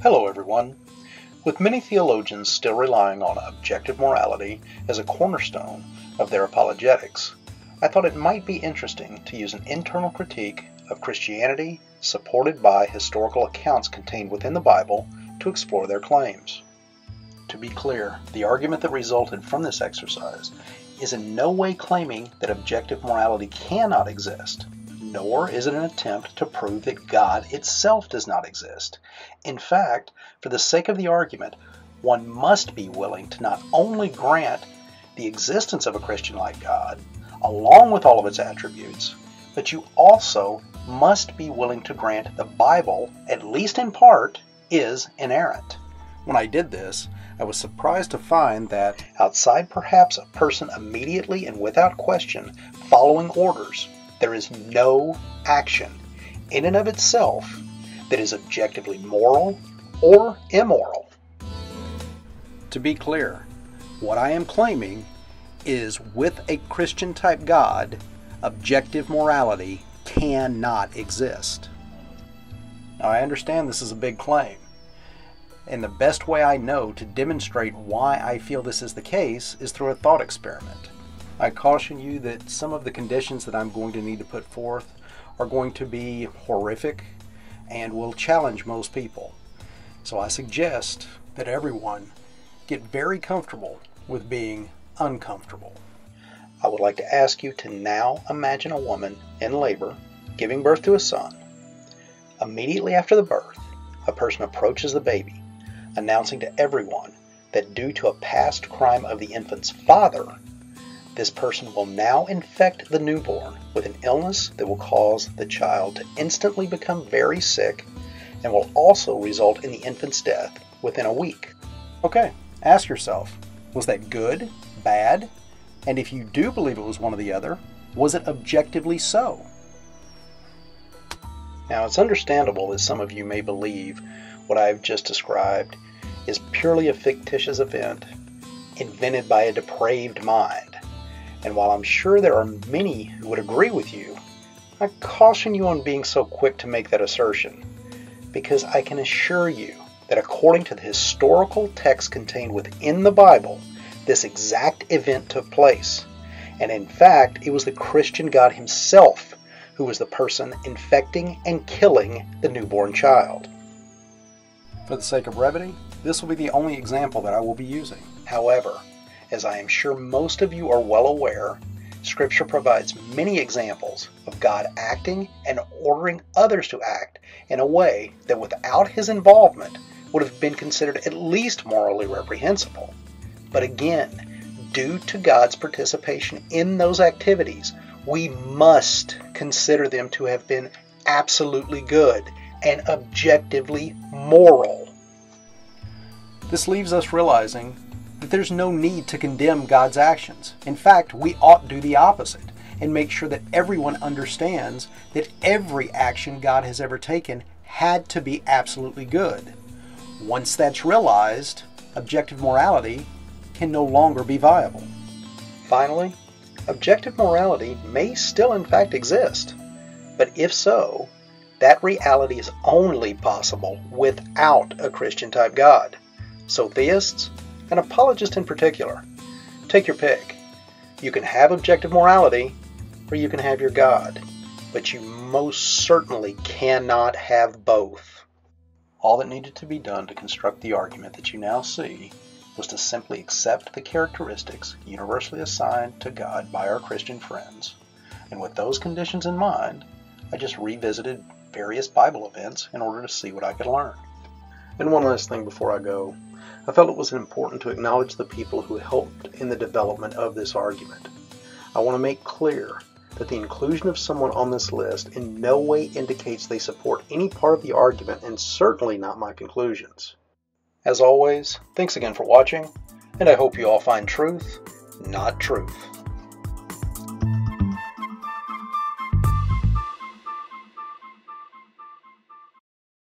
Hello everyone. With many theologians still relying on objective morality as a cornerstone of their apologetics, I thought it might be interesting to use an internal critique of Christianity supported by historical accounts contained within the Bible to explore their claims. To be clear, the argument that resulted from this exercise is in no way claiming that objective morality cannot exist, nor is it an attempt to prove that God itself does not exist. In fact, for the sake of the argument, one must be willing to not only grant the existence of a Christian-like God, along with all of its attributes, but you also must be willing to grant the Bible, at least in part, is inerrant. When I did this, I was surprised to find that, outside perhaps a person immediately and without question following orders, there is no action in and of itself that is objectively moral or immoral. To be clear, what I am claiming is with a Christian-type God, objective morality cannot exist. Now, I understand this is a big claim, and the best way I know to demonstrate why I feel this is the case is through a thought experiment. I caution you that some of the conditions that I'm going to need to put forth are going to be horrific and will challenge most people. So I suggest that everyone get very comfortable with being uncomfortable. I would like to ask you to now imagine a woman in labor giving birth to a son. Immediately after the birth, a person approaches the baby, announcing to everyone that due to a past crime of the infant's father, this person will now infect the newborn with an illness that will cause the child to instantly become very sick and will also result in the infant's death within a week. Okay, ask yourself, was that good, bad? And if you do believe it was one or the other, was it objectively so? Now, it's understandable that some of you may believe what I've just described is purely a fictitious event invented by a depraved mind. And while I'm sure there are many who would agree with you, I caution you on being so quick to make that assertion, because I can assure you that according to the historical text contained within the Bible, this exact event took place. And in fact, it was the Christian God himself who was the person infecting and killing the newborn child. For the sake of brevity, this will be the only example that I will be using. However, as I am sure most of you are well aware, Scripture provides many examples of God acting and ordering others to act in a way that without his involvement would have been considered at least morally reprehensible. But again, due to God's participation in those activities, we must consider them to have been absolutely good and objectively moral. This leaves us realizing that there's no need to condemn God's actions. In fact, we ought to do the opposite and make sure that everyone understands that every action God has ever taken had to be absolutely good. Once that's realized, objective morality can no longer be viable. Finally, objective morality may still in fact exist, but if so, that reality is only possible without a Christian-type God. So theists, and apologists in particular, take your pick. You can have objective morality, or you can have your God, but you most certainly cannot have both. All that needed to be done to construct the argument that you now see was to simply accept the characteristics universally assigned to God by our Christian friends. And with those conditions in mind, I just revisited various Bible events in order to see what I could learn. And one last thing before I go. I felt it was important to acknowledge the people who helped in the development of this argument. I want to make clear that the inclusion of someone on this list in no way indicates they support any part of the argument, and certainly not my conclusions. As always, thanks again for watching, and I hope you all find truth, not truth.